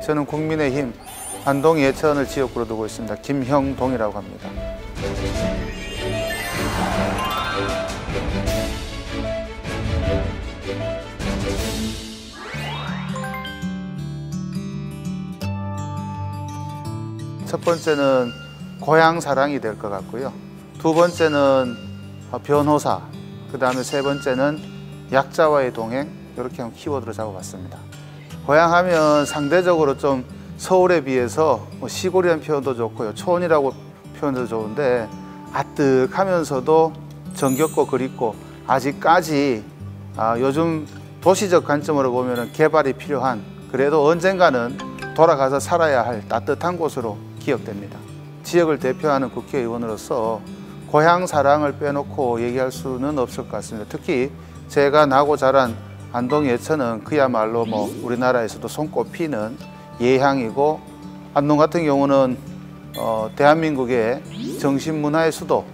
저는 국민의힘 안동 예천을 지역구로 두고 있습니다. 김형동이라고 합니다. 첫 번째는 고향 사랑이 될 것 같고요. 두 번째는 변호사, 그 다음에 세 번째는 약자와의 동행, 이렇게 한번 키워드로 잡아봤습니다. 고향 하면 상대적으로 좀 서울에 비해서 시골이라는 표현도 좋고요, 촌이라고 표현도 좋은데 아뜩하면서도 정겹고 그립고 아직까지 요즘 도시적 관점으로 보면 개발이 필요한, 그래도 언젠가는 돌아가서 살아야 할 따뜻한 곳으로 기억됩니다. 지역을 대표하는 국회의원으로서 고향 사랑을 빼놓고 얘기할 수는 없을 것 같습니다. 특히 제가 나고 자란 안동 예천은 그야말로 우리나라에서도 손꼽히는 예향이고, 안동 같은 경우는 대한민국의 정신문화의 수도,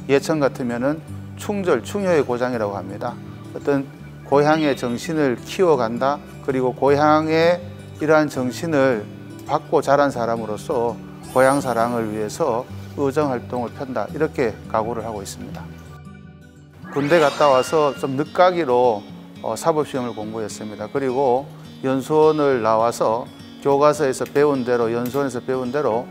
예천 같으면은 충절, 충효의 고장이라고 합니다. 어떤 고향의 정신을 키워간다, 그리고 고향의 이러한 정신을 받고 자란 사람으로서 고향 사랑을 위해서 의정활동을 편다, 이렇게 각오를 하고 있습니다. 군대 갔다 와서 좀 늦가기로 사법시험을 공부했습니다. 그리고 연수원을 나와서 교과서에서 배운 대로, 연수원에서 배운 대로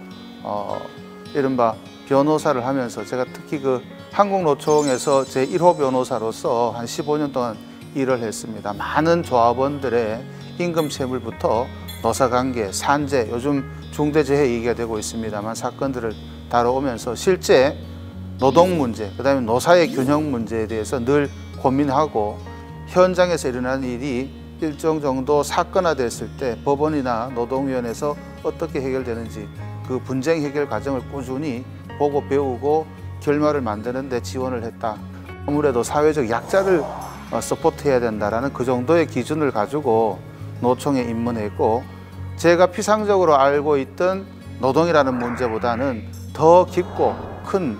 이른바 변호사를 하면서, 제가 특히 그 한국노총에서 제1호 변호사로서 한 15년 동안 일을 했습니다. 많은 조합원들의 임금체물부터 노사관계, 산재, 요즘 중대재해 얘기가 되고 있습니다만 사건들을 다뤄오면서 실제 노동 문제, 그 다음에 노사의 균형 문제에 대해서 늘 고민하고, 현장에서 일어나는 일이 일정 정도 사건화됐을 때 법원이나 노동위원회에서 어떻게 해결되는지 그 분쟁 해결 과정을 꾸준히 보고 배우고 결말을 만드는 데 지원을 했다. 아무래도 사회적 약자를 서포트해야 된다라는 그 정도의 기준을 가지고 노총에 입문했고, 제가 피상적으로 알고 있던 노동이라는 문제보다는 더 깊고 큰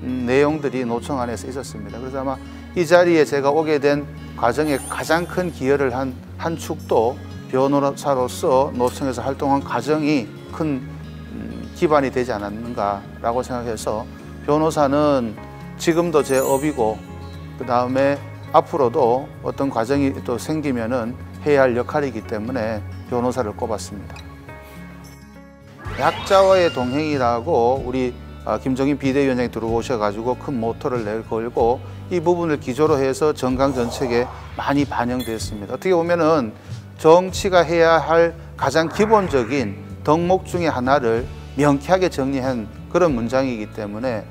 내용들이 노총 안에서 있었습니다. 그래서 아마 이 자리에 제가 오게 된 과정에 가장 큰 기여를 한 축도 변호사로서 노총에서 활동한 과정이 큰 기반이 되지 않았는가라고 생각해서, 변호사는 지금도 제 업이고 그 다음에 앞으로도 어떤 과정이 또 생기면은 해야 할 역할이기 때문에 변호사를 꼽았습니다. 약자와의 동행이라고 우리 김종인 비대위원장이 들어오셔가지고 큰 모토를 내걸고 이 부분을 기조로 해서 정강정책에 많이 반영됐습니다. 어떻게 보면은 정치가 해야 할 가장 기본적인 덕목 중에 하나를 명쾌하게 정리한 그런 문장이기 때문에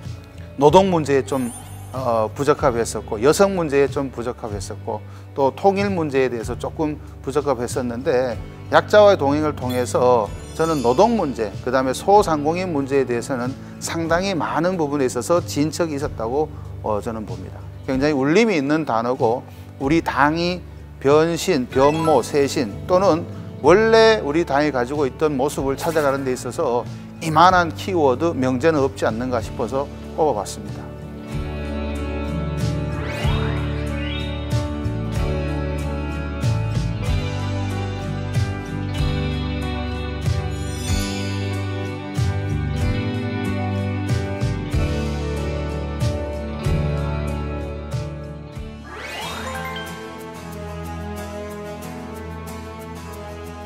노동 문제에 좀 부적합했었고, 여성 문제에 좀 부적합했었고, 또 통일 문제에 대해서 조금 부적합했었는데, 약자와의 동행을 통해서 저는 노동 문제, 그 다음에 소상공인 문제에 대해서는 상당히 많은 부분에 있어서 진척이 있었다고 저는 봅니다. 굉장히 울림이 있는 단어고, 우리 당이 변신, 변모, 쇄신 또는 원래 우리 당이 가지고 있던 모습을 찾아가는 데 있어서 이만한 키워드, 명제는 없지 않는가 싶어서 꼽아봤습니다.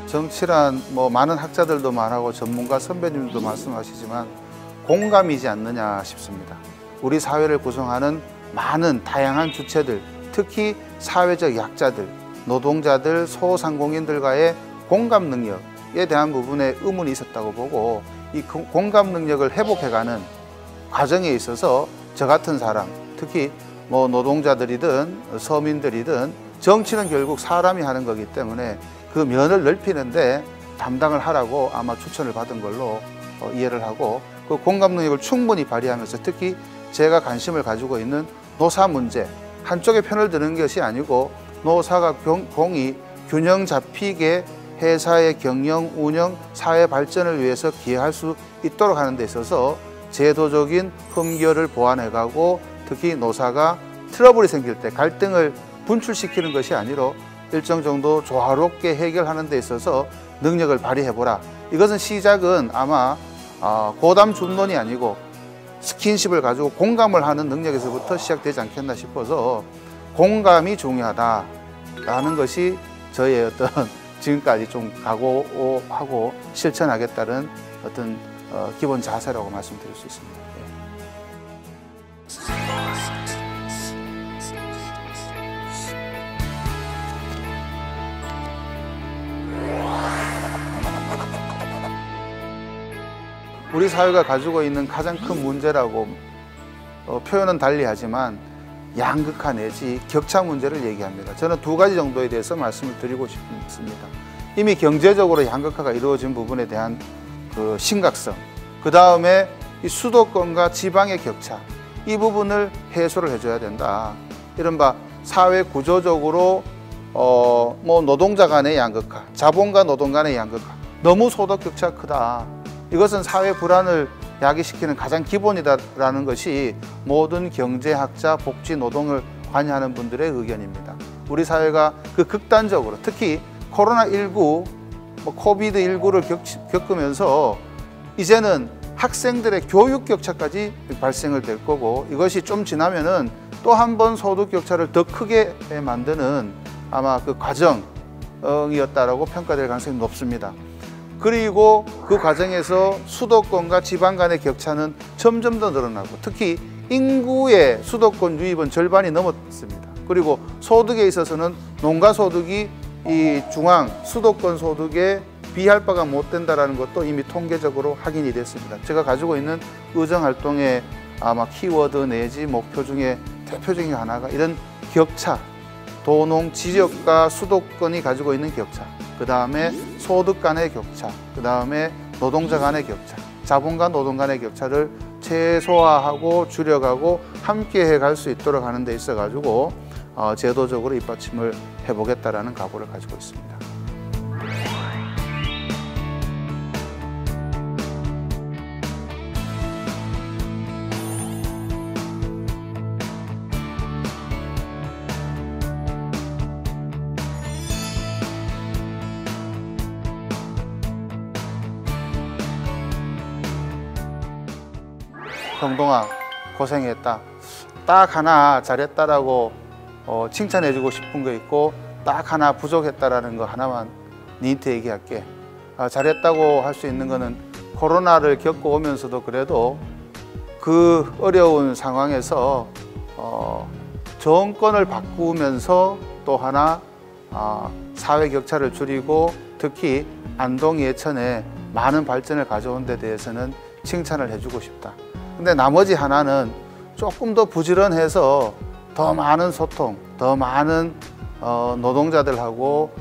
정치란 많은 학자들도 말하고 전문가 선배님들도 말씀하시지만 공감이지 않느냐 싶습니다. 우리 사회를 구성하는 많은 다양한 주체들, 특히 사회적 약자들, 노동자들, 소상공인들과의 공감 능력에 대한 부분에 의문이 있었다고 보고, 이 공감 능력을 회복해가는 과정에 있어서 저 같은 사람, 특히 노동자들이든 서민들이든 정치는 결국 사람이 하는 거기 때문에 그 면을 넓히는데 담당을 하라고 아마 추천을 받은 걸로 이해를 하고, 그 공감 능력을 충분히 발휘하면서 특히 제가 관심을 가지고 있는 노사 문제, 한쪽의 편을 드는 것이 아니고 노사가 공이 균형 잡히게 회사의 경영, 운영, 사회 발전을 위해서 기여할 수 있도록 하는 데 있어서 제도적인 흠결을 보완해가고, 특히 노사가 트러블이 생길 때 갈등을 분출시키는 것이 아니라 일정 정도 조화롭게 해결하는 데 있어서 능력을 발휘해보라. 이것은 시작은 아마 고담 준론이 아니고 스킨십을 가지고 공감을 하는 능력에서부터 시작되지 않겠나 싶어서 공감이 중요하다라는 것이 저의 어떤 지금까지 좀 각오하고 실천하겠다는 어떤 기본 자세라고 말씀드릴 수 있습니다. 우리 사회가 가지고 있는 가장 큰 문제라고 표현은 달리하지만 양극화 내지 격차 문제를 얘기합니다. 저는 두 가지 정도에 대해서 말씀을 드리고 싶습니다. 이미 경제적으로 양극화가 이루어진 부분에 대한 그 심각성, 그 다음에 이 수도권과 지방의 격차, 이 부분을 해소를 해줘야 된다. 이른바 사회 구조적으로 뭐 노동자 간의 양극화, 자본과 노동 간의 양극화, 너무 소득 격차가 크다. 이것은 사회 불안을 야기시키는 가장 기본이다라는 것이 모든 경제학자, 복지, 노동을 관여하는 분들의 의견입니다. 우리 사회가 그 극단적으로 특히 코로나19, 코비드19를 겪으면서 이제는 학생들의 교육 격차까지 발생을 될 거고, 이것이 좀 지나면은 또 한 번 소득 격차를 더 크게 만드는 아마 그 과정이었다라고 평가될 가능성이 높습니다. 그리고 그 과정에서 수도권과 지방 간의 격차는 점점 더 늘어나고, 특히 인구의 수도권 유입은 절반이 넘었습니다. 그리고 소득에 있어서는 농가 소득이 이 중앙 수도권 소득에 비할 바가 못 된다는 것도 이미 통계적으로 확인이 됐습니다. 제가 가지고 있는 의정활동의 아마 키워드 내지 목표 중에 대표적인 하나가 이런 격차, 도농 지역과 수도권이 가지고 있는 격차, 그 다음에 소득 간의 격차, 그 다음에 노동자 간의 격차, 자본과 노동 간의 격차를 최소화하고 줄여가고 함께 해갈 수 있도록 하는 데 있어 가지고 제도적으로 입받침을 해보겠다라는 각오를 가지고 있습니다. 경동아, 고생했다. 딱 하나 잘했다라고 칭찬해주고 싶은 거 있고, 딱 하나 부족했다라는 거 하나만 니한테 얘기할게. 잘했다고 할 수 있는 거는 코로나를 겪어오면서도 그래도 그 어려운 상황에서 정권을 바꾸면서 또 하나 사회 격차를 줄이고 특히 안동 예천에 많은 발전을 가져온 데 대해서는 칭찬을 해주고 싶다. 근데 나머지 하나는 조금 더 부지런해서 더 많은 소통, 더 많은 노동자들하고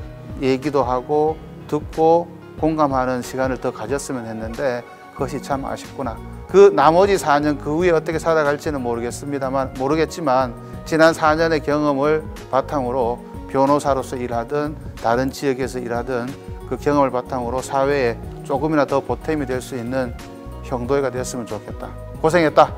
얘기도 하고 듣고 공감하는 시간을 더 가졌으면 했는데 그것이 참 아쉽구나. 그 나머지 4년 그 후에 어떻게 살아갈지는 모르겠지만 지난 4년의 경험을 바탕으로 변호사로서 일하든 다른 지역에서 일하든 그 경험을 바탕으로 사회에 조금이나 더 보탬이 될 수 있는 형도회가 됐으면 좋겠다. 고생했다.